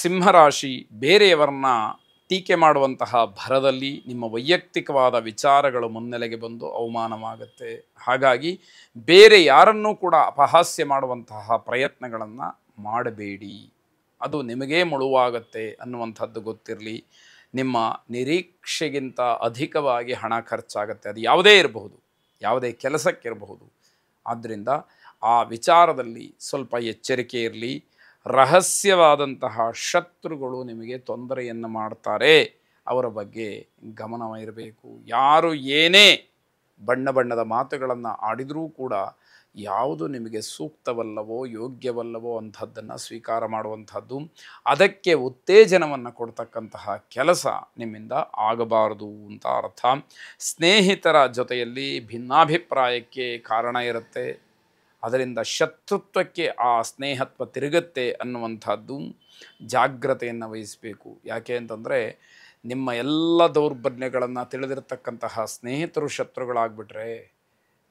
ಸಿಂಹರಾಶಿ ಬೇರೆಯವರನ್ನ ಟೀಕೆ ಮಾಡುವಂತಹ ಭರದಲ್ಲಿ ನಿಮ್ಮ ವೈಯಕ್ತಿಕವಾದ ವಿಚಾರಗಳು ಮುನ್ನೆಲೆಗೆ ಬಂದು ಅವಮಾನವಾಗುತ್ತೆ. ಹಾಗಾಗಿ ಬೇರೆ ಯಾರನ್ನೂ ಕೂಡ ಅಪಹಾಸ್ಯ ಮಾಡುವಂತಹ ಪ್ರಯತ್ನಗಳನ್ನು ಮಾಡಬೇಡಿ. ಅದು ನಿಮಗೇ ಮುಳುವಾಗುತ್ತೆ ಅನ್ನುವಂಥದ್ದು ಗೊತ್ತಿರಲಿ. ನಿಮ್ಮ ನಿರೀಕ್ಷೆಗಿಂತ ಅಧಿಕವಾಗಿ ಹಣ ಖರ್ಚಾಗುತ್ತೆ. ಅದು ಯಾವುದೇ ಇರಬಹುದು, ಯಾವುದೇ ಕೆಲಸಕ್ಕಿರಬಹುದು. ಆದ್ದರಿಂದ ಆ ವಿಚಾರದಲ್ಲಿ ಸ್ವಲ್ಪ ಎಚ್ಚರಿಕೆ ಇರಲಿ. ರಹಸ್ಯವಾದಂತಹ ಶತ್ರುಗಳು ನಿಮಗೆ ತೊಂದರೆಯನ್ನು ಮಾಡ್ತಾರೆ, ಅವರ ಬಗ್ಗೆ ಗಮನವಿರಬೇಕು. ಯಾರು ಏನೇ ಬಣ್ಣ ಬಣ್ಣದ ಮಾತುಗಳನ್ನು ಆಡಿದರೂ ಕೂಡ ಯಾವುದು ನಿಮಗೆ ಸೂಕ್ತವಲ್ಲವೋ ಯೋಗ್ಯವಲ್ಲವೋ ಅಂಥದ್ದನ್ನು ಸ್ವೀಕಾರ ಮಾಡುವಂಥದ್ದು, ಅದಕ್ಕೆ ಉತ್ತೇಜನವನ್ನು ಕೊಡ್ತಕ್ಕಂತಹ ಕೆಲಸ ನಿಮ್ಮಿಂದ ಆಗಬಾರದು ಅಂತ ಅರ್ಥ. ಸ್ನೇಹಿತರ ಜೊತೆಯಲ್ಲಿ ಭಿನ್ನಾಭಿಪ್ರಾಯಕ್ಕೆ ಕಾರಣ ಇರುತ್ತೆ. ಅದರಿಂದ ಶತ್ರುತ್ವಕ್ಕೆ ಆ ಸ್ನೇಹತ್ವ ತಿರುಗುತ್ತೆ ಅನ್ನುವಂಥದ್ದು ಜಾಗ್ರತೆಯನ್ನು ವಹಿಸಬೇಕು. ಯಾಕೆ ಅಂತಂದರೆ ನಿಮ್ಮ ಎಲ್ಲ ದೌರ್ಬಲ್ಯಗಳನ್ನು ತಿಳಿದಿರತಕ್ಕಂತಹ ಸ್ನೇಹಿತರು ಶತ್ರುಗಳಾಗ್ಬಿಟ್ರೆ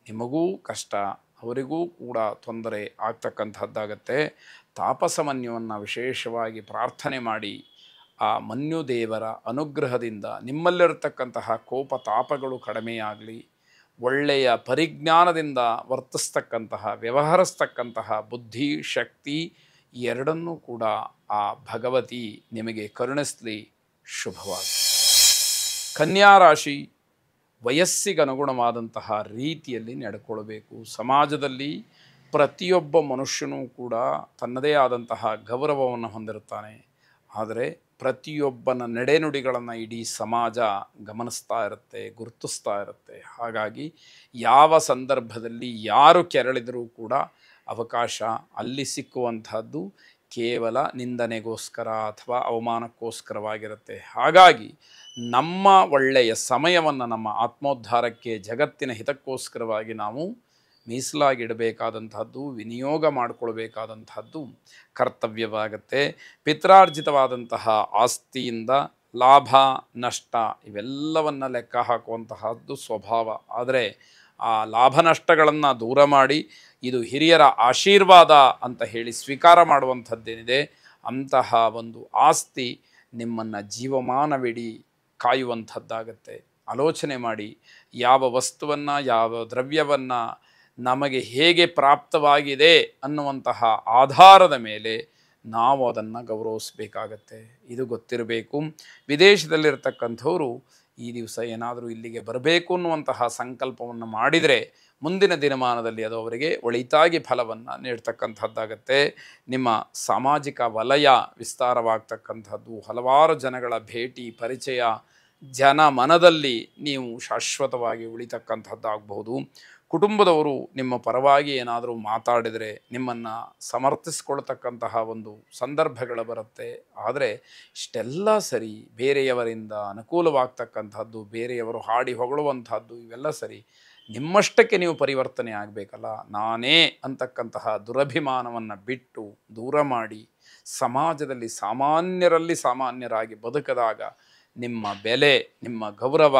ನಿಮಗೂ ಕಷ್ಟ, ಅವರಿಗೂ ಕೂಡ ತೊಂದರೆ ಆಗ್ತಕ್ಕಂಥದ್ದಾಗತ್ತೆ. ತಾಪಸ ಮನ್ಯುವನ್ನು ವಿಶೇಷವಾಗಿ ಪ್ರಾರ್ಥನೆ ಮಾಡಿ ಆ ಮನ್ಯು ದೇವರ ಅನುಗ್ರಹದಿಂದ ನಿಮ್ಮಲ್ಲಿರತಕ್ಕಂತಹ ಕೋಪ ತಾಪಗಳು ಕಡಿಮೆಯಾಗಲಿ, ಒಳ್ಳೆಯ ಪರಿಜ್ಞಾನದಿಂದ ವರ್ತಿಸ್ತಕ್ಕಂತಹ ವ್ಯವಹರಿಸ್ತಕ್ಕಂತಹ ಬುದ್ಧಿ ಶಕ್ತಿ ಎರಡನ್ನೂ ಕೂಡ ಆ ಭಗವತಿ ನಿಮಗೆ ಕರುಣಿಸಲಿ. ಶುಭವಾಗಿ. ಕನ್ಯಾ ರಾಶಿ ವಯಸ್ಸಿಗನುಗುಣವಾದಂತಹ ರೀತಿಯಲ್ಲಿ ನಡ್ಕೊಳ್ಬೇಕು. ಸಮಾಜದಲ್ಲಿ ಪ್ರತಿಯೊಬ್ಬ ಮನುಷ್ಯನೂ ಕೂಡ ತನ್ನದೇ ಆದಂತಹ ಗೌರವವನ್ನು ಹೊಂದಿರುತ್ತಾನೆ. ಆದರೆ ಪ್ರತಿಯೊಬ್ಬನ ನಡೆನುಡಿಗಳನ್ನು ಇಡೀ ಸಮಾಜ ಗಮನಿಸ್ತಾ ಇರುತ್ತೆ, ಗುರುತಿಸ್ತಾ ಇರುತ್ತೆ. ಹಾಗಾಗಿ ಯಾವ ಸಂದರ್ಭದಲ್ಲಿ ಯಾರು ಕೆರಳಿದರೂ ಕೂಡ ಅವಕಾಶ ಅಲ್ಲಿ ಸಿಕ್ಕುವಂಥದ್ದು ಕೇವಲ ನಿಂದನೆಗೋಸ್ಕರ ಅಥವಾ ಅವಮಾನಕ್ಕೋಸ್ಕರವಾಗಿರುತ್ತೆ. ಹಾಗಾಗಿ ನಮ್ಮ ಒಳ್ಳೆಯ ಸಮಯವನ್ನು ನಮ್ಮ ಆತ್ಮೋದ್ಧಾರಕ್ಕೆ, ಜಗತ್ತಿನ ಹಿತಕ್ಕೋಸ್ಕರವಾಗಿ ನಾವು ಮೀಸಲಾಗಿಡಬೇಕಾದಂಥದ್ದು, ವಿನಿಯೋಗ ಮಾಡಿಕೊಳ್ಬೇಕಾದಂಥದ್ದು ಕರ್ತವ್ಯವಾಗುತ್ತೆ. ಪಿತ್ರಾರ್ಜಿತವಾದಂತಹ ಆಸ್ತಿಯಿಂದ ಲಾಭ ನಷ್ಟ ಇವೆಲ್ಲವನ್ನು ಲೆಕ್ಕ ಹಾಕುವಂತಹದ್ದು ಸ್ವಭಾವ. ಆದರೆ ಆ ಲಾಭ ನಷ್ಟಗಳನ್ನು ದೂರ ಮಾಡಿ ಇದು ಹಿರಿಯರ ಆಶೀರ್ವಾದ ಅಂತ ಹೇಳಿ ಸ್ವೀಕಾರ ಮಾಡುವಂಥದ್ದೇನಿದೆ, ಅಂತಹ ಒಂದು ಆಸ್ತಿ ನಿಮ್ಮನ್ನು ಜೀವಮಾನವಿಡೀ ಕಾಯುವಂಥದ್ದಾಗತ್ತೆ. ಆಲೋಚನೆ ಮಾಡಿ, ಯಾವ ವಸ್ತುವನ್ನು ಯಾವ ದ್ರವ್ಯವನ್ನು ನಮಗೆ ಹೇಗೆ ಪ್ರಾಪ್ತವಾಗಿದೆ ಅನ್ನುವಂತಹ ಆಧಾರದ ಮೇಲೆ ನಾವು ಅದನ್ನು ಗೌರವಿಸಬೇಕಾಗತ್ತೆ. ಇದು ಗೊತ್ತಿರಬೇಕು. ವಿದೇಶದಲ್ಲಿರ್ತಕ್ಕಂಥವರು ಈ ದಿವಸ ಏನಾದರೂ ಇಲ್ಲಿಗೆ ಬರಬೇಕು ಅನ್ನುವಂತಹ ಸಂಕಲ್ಪವನ್ನು ಮಾಡಿದರೆ ಮುಂದಿನ ದಿನಮಾನದಲ್ಲಿ ಅದು ಅವರಿಗೆ ಒಳಿತಾಗಿ ಫಲವನ್ನು ನೀಡ್ತಕ್ಕಂಥದ್ದಾಗತ್ತೆ. ನಿಮ್ಮ ಸಾಮಾಜಿಕ ವಲಯ ವಿಸ್ತಾರವಾಗ್ತಕ್ಕಂಥದ್ದು, ಹಲವಾರು ಜನಗಳ ಭೇಟಿ ಪರಿಚಯ, ಜನ ಮನದಲ್ಲಿ ನೀವು ಶಾಶ್ವತವಾಗಿ ಉಳಿತಕ್ಕಂಥದ್ದಾಗಬಹುದು. ಕುಟುಂಬದವರು ನಿಮ್ಮ ಪರವಾಗಿ ಏನಾದರೂ ಮಾತಾಡಿದರೆ ನಿಮ್ಮನ್ನು ಸಮರ್ಥಿಸ್ಕೊಳ್ತಕ್ಕಂತಹ ಒಂದು ಸಂದರ್ಭಗಳು ಬರುತ್ತೆ. ಆದರೆ ಇಷ್ಟೆಲ್ಲ ಸರಿ, ಬೇರೆಯವರಿಂದ ಅನುಕೂಲವಾಗ್ತಕ್ಕಂಥದ್ದು, ಬೇರೆಯವರು ಹಾಡಿ ಹೊಗಳುವಂಥದ್ದು ಇವೆಲ್ಲ ಸರಿ. ನಿಮ್ಮಷ್ಟಕ್ಕೆ ನೀವು ಪರಿವರ್ತನೆ ಆಗಬೇಕಲ್ಲ. ನಾನೇ ಅಂತಕ್ಕಂತಹ ದುರಭಿಮಾನವನ್ನು ಬಿಟ್ಟು ದೂರ ಮಾಡಿ ಸಮಾಜದಲ್ಲಿ ಸಾಮಾನ್ಯರಲ್ಲಿ ಸಾಮಾನ್ಯರಾಗಿ ಬದುಕದಾಗ ನಿಮ್ಮ ಬೆಲೆ, ನಿಮ್ಮ ಗೌರವ,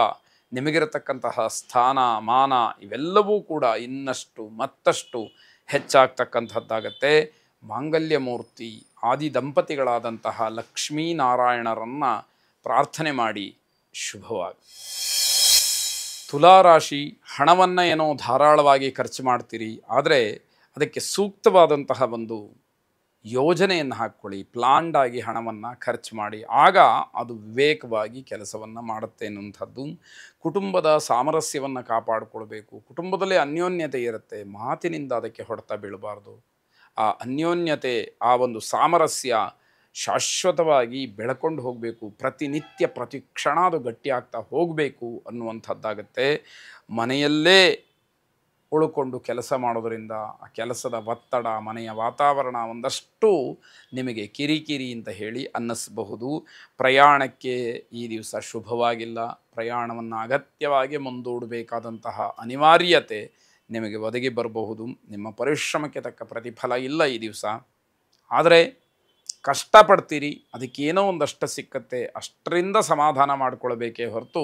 ನಿಮಗಿರತಕ್ಕಂತಹ ಸ್ಥಾನ ಮಾನ ಇವೆಲ್ಲವೂ ಕೂಡ ಇನ್ನಷ್ಟು ಮತ್ತಷ್ಟು ಹೆಚ್ಚಾಗ್ತಕ್ಕಂಥದ್ದಾಗತ್ತೆ. ಮಾಂಗಲ್ಯ ಮೂರ್ತಿ ಆದಿ ದಂಪತಿಗಳಾದಂತಹ ಲಕ್ಷ್ಮೀನಾರಾಯಣರನ್ನು ಪ್ರಾರ್ಥನೆ ಮಾಡಿ. ಶುಭವಾಗಿ. ತುಲಾರಾಶಿ ಹಣವನ್ನು ಏನೋ ಧಾರಾಳವಾಗಿ ಖರ್ಚು ಮಾಡ್ತೀರಿ, ಆದರೆ ಅದಕ್ಕೆ ಸೂಕ್ತವಾದಂತಹ ಒಂದು ಯೋಜನೆಯನ್ನು ಹಾಕ್ಕೊಳ್ಳಿ. ಪ್ಲಾನ್ಡಾಗಿ ಹಣವನ್ನು ಖರ್ಚು ಮಾಡಿ, ಆಗ ಅದು ವಿವೇಕವಾಗಿ ಕೆಲಸವನ್ನು ಮಾಡುತ್ತೆ ಅನ್ನುವಂಥದ್ದು. ಕುಟುಂಬದ ಸಾಮರಸ್ಯವನ್ನು ಕಾಪಾಡಿಕೊಳ್ಬೇಕು. ಕುಟುಂಬದಲ್ಲಿ ಅನ್ಯೋನ್ಯತೆ ಇರುತ್ತೆ, ಮಾತಿನಿಂದ ಅದಕ್ಕೆ ಹೊಡೆತ ಬೀಳಬಾರ್ದು. ಆ ಅನ್ಯೋನ್ಯತೆ, ಆ ಒಂದು ಸಾಮರಸ್ಯ ಶಾಶ್ವತವಾಗಿ ಬೆಳ್ಕೊಂಡು ಹೋಗಬೇಕು. ಪ್ರತಿನಿತ್ಯ ಪ್ರತಿ ಕ್ಷಣ ಅದು ಗಟ್ಟಿಯಾಗ್ತಾ ಹೋಗಬೇಕು ಅನ್ನುವಂಥದ್ದಾಗತ್ತೆ. ಮನೆಯಲ್ಲೇ ಉಳ್ಕೊಂಡು ಕೆಲಸ ಮಾಡೋದರಿಂದ ಆ ಕೆಲಸದ ಒತ್ತಡ, ಮನೆಯ ವಾತಾವರಣ ಒಂದಷ್ಟು ನಿಮಗೆ ಕಿರಿಕಿರಿ ಅಂತ ಹೇಳಿ ಅನ್ನಿಸಬಹುದು. ಪ್ರಯಾಣಕ್ಕೆ ಈ ದಿವಸ ಶುಭವಾಗಿಲ್ಲ. ಪ್ರಯಾಣವನ್ನು ಅಗತ್ಯವಾಗಿ ಮುಂದೂಡಬೇಕಾದಂತಹ ಅನಿವಾರ್ಯತೆ ನಿಮಗೆ ಒದಗಿ ಬರಬಹುದು. ನಿಮ್ಮ ಪರಿಶ್ರಮಕ್ಕೆ ತಕ್ಕ ಪ್ರತಿಫಲ ಇಲ್ಲ ಈ ದಿವಸ. ಆದರೆ ಕಷ್ಟಪಡ್ತೀರಿ, ಅದಕ್ಕೇನೋ ಒಂದಷ್ಟು ಸಿಕ್ಕತ್ತೆ, ಅಷ್ಟರಿಂದ ಸಮಾಧಾನ ಮಾಡಿಕೊಳ್ಬೇಕೇ ಹೊರತು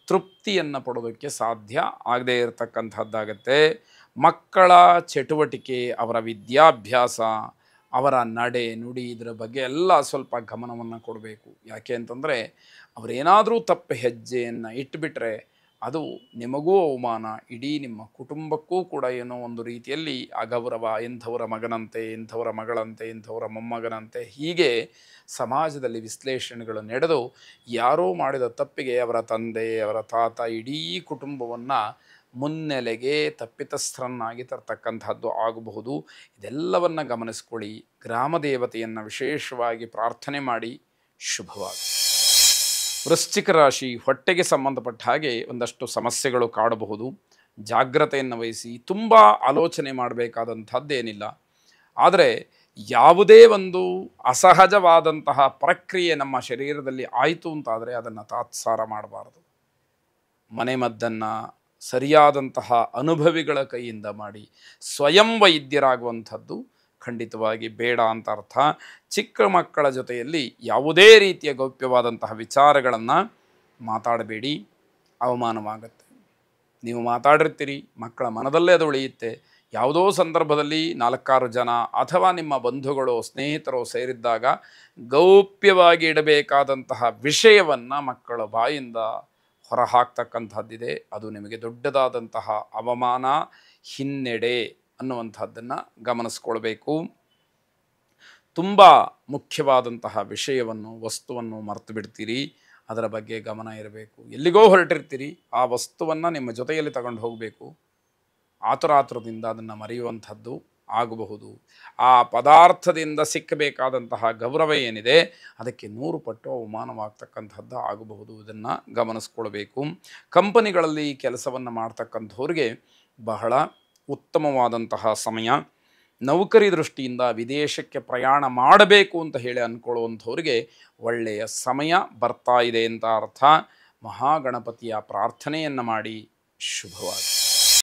ತೃಪ್ತಿಯನ್ನು ಪಡೋದಕ್ಕೆ ಸಾಧ್ಯ ಆಗದೇ ಇರತಕ್ಕಂಥದ್ದಾಗತ್ತೆ. ಮಕ್ಕಳ ಚಟುವಟಿಕೆ, ಅವರ ವಿದ್ಯಾಭ್ಯಾಸ, ಅವರ ನಡೆ ನುಡಿ ಇದರ ಬಗ್ಗೆ ಎಲ್ಲ ಸ್ವಲ್ಪ ಗಮನವನ್ನು ಕೊಡಬೇಕು. ಯಾಕೆ ಅಂತಂದರೆ ಅವರೇನಾದರೂ ತಪ್ಪು ಹೆಜ್ಜೆಯನ್ನು ಇಟ್ಟುಬಿಟ್ರೆ ಅದು ನಿಮಗೂ ಅವಮಾನ, ಇಡೀ ನಿಮ್ಮ ಕುಟುಂಬಕ್ಕೂ ಕೂಡ ಏನೋ ಒಂದು ರೀತಿಯಲ್ಲಿ ಅಗೌರವ. ಇಂಥವರ ಮಗನಂತೆ, ಇಂಥವರ ಮಗಳಂತೆ, ಇಂಥವರ ಮೊಮ್ಮಗನಂತೆ, ಹೀಗೆ ಸಮಾಜದಲ್ಲಿ ವಿಶ್ಲೇಷಣೆಗಳು ನಡೆದು ಯಾರೋ ಮಾಡಿದ ತಪ್ಪಿಗೆ ಅವರ ತಂದೆ, ಅವರ ತಾತ, ಇಡೀ ಕುಟುಂಬವನ್ನು ಮುನ್ನೆಲೆಗೆ ತಪ್ಪಿತಸ್ಥರನ್ನಾಗಿ ತರ್ತಕ್ಕಂಥದ್ದು ಆಗಬಹುದು. ಇದೆಲ್ಲವನ್ನು ಗಮನಿಸ್ಕೊಳ್ಳಿ. ಗ್ರಾಮ ದೇವತೆಯನ್ನು ವಿಶೇಷವಾಗಿ ಪ್ರಾರ್ಥನೆ ಮಾಡಿ. ಶುಭವಾಗಿ. ವೃಶ್ಚಿಕ ರಾಶಿ, ಹೊಟ್ಟೆಗೆ ಸಂಬಂಧಪಟ್ಟ ಹಾಗೆ ಒಂದಷ್ಟು ಸಮಸ್ಯೆಗಳು ಕಾಡಬಹುದು. ಜಾಗ್ರತೆಯನ್ನು ವಹಿಸಿ. ತುಂಬ ಆಲೋಚನೆ ಮಾಡಬೇಕಾದಂಥದ್ದೇನಿಲ್ಲ. ಆದರೆ ಯಾವುದೇ ಒಂದು ಅಸಹಜವಾದಂತಹ ಪ್ರಕ್ರಿಯೆ ನಮ್ಮ ಶರೀರದಲ್ಲಿ ಆಯಿತು ಅಂತಾದರೆ ಅದನ್ನು ತಾತ್ಸಾರ ಮಾಡಬಾರ್ದು. ಮನೆಮದ್ದನ್ನು ಸರಿಯಾದಂತಹ ಅನುಭವಿಗಳ ಕೈಯಿಂದ ಮಾಡಿ. ಸ್ವಯಂ ವೈದ್ಯರಾಗುವಂಥದ್ದು ಖಂಡಿತವಾಗಿ ಬೇಡ ಅಂತ ಅರ್ಥ. ಚಿಕ್ಕ ಮಕ್ಕಳ ಜೊತೆಯಲ್ಲಿ ಯಾವುದೇ ರೀತಿಯ ಗೌಪ್ಯವಾದಂತಹ ವಿಚಾರಗಳನ್ನು ಮಾತಾಡಬೇಡಿ, ಅವಮಾನವಾಗುತ್ತೆ. ನೀವು ಮಾತಾಡಿರ್ತೀರಿ, ಮಕ್ಕಳ ಮನದಲ್ಲೇ ಅದು ಉಳಿಯುತ್ತೆ. ಯಾವುದೋ ಸಂದರ್ಭದಲ್ಲಿ 4-6 ಜನ ಅಥವಾ ನಿಮ್ಮ ಬಂಧುಗಳು, ಸ್ನೇಹಿತರು ಸೇರಿದ್ದಾಗ ಗೌಪ್ಯವಾಗಿ ಇಡಬೇಕಾದಂತಹ ವಿಷಯವನ್ನು ಮಕ್ಕಳ ಬಾಯಿಂದ ಹೊರಹಾಕ್ತಕ್ಕಂಥದ್ದಿದೆ. ಅದು ನಿಮಗೆ ದೊಡ್ಡದಾದಂತಹ ಅವಮಾನ, ಹಿನ್ನಡೆ ಅನ್ನುವಂಥದ್ದನ್ನು ಗಮನಿಸ್ಕೊಳ್ಬೇಕು. ತುಂಬ ಮುಖ್ಯವಾದಂತಹ ವಿಷಯವನ್ನು, ವಸ್ತುವನ್ನು ಮರೆತು ಬಿಡ್ತೀರಿ. ಅದರ ಬಗ್ಗೆ ಗಮನ ಇರಬೇಕು. ಎಲ್ಲಿಗೋ ಹೊರಟಿರ್ತೀರಿ, ಆ ವಸ್ತುವನ್ನು ನಿಮ್ಮ ಜೊತೆಯಲ್ಲಿ ತಗೊಂಡು ಹೋಗಬೇಕು. ಆತುರಾತುರದಿಂದ ಅದನ್ನು ಮರೆಯುವಂಥದ್ದು ಆಗಬಹುದು. ಆ ಪದಾರ್ಥದಿಂದ ಸಿಕ್ಕಬೇಕಾದಂತಹ ಗೌರವ ಏನಿದೆ ಅದಕ್ಕೆ 100 ಪಟ್ಟು ಅವಮಾನವಾಗ್ತಕ್ಕಂಥದ್ದು ಆಗಬಹುದು. ಇದನ್ನು ಗಮನಿಸ್ಕೊಳ್ಬೇಕು. ಕಂಪನಿಗಳಲ್ಲಿ ಕೆಲಸವನ್ನು ಮಾಡ್ತಕ್ಕಂಥವ್ರಿಗೆ ಬಹಳ ಉತ್ತಮವಾದಂತಹ ಸಮಯ. ನೌಕರಿ ದೃಷ್ಟಿಯಿಂದ ವಿದೇಶಕ್ಕೆ ಪ್ರಯಾಣ ಮಾಡಬೇಕು ಅಂತ ಹೇಳಿ ಅಂದ್ಕೊಳ್ಳುವಂಥವ್ರಿಗೆ ಒಳ್ಳೆಯ ಸಮಯ ಬರ್ತಾ ಇದೆ ಅಂತ ಅರ್ಥ. ಮಹಾಗಣಪತಿಯ ಪ್ರಾರ್ಥನೆಯನ್ನು ಮಾಡಿ. ಶುಭವಾಗಿ.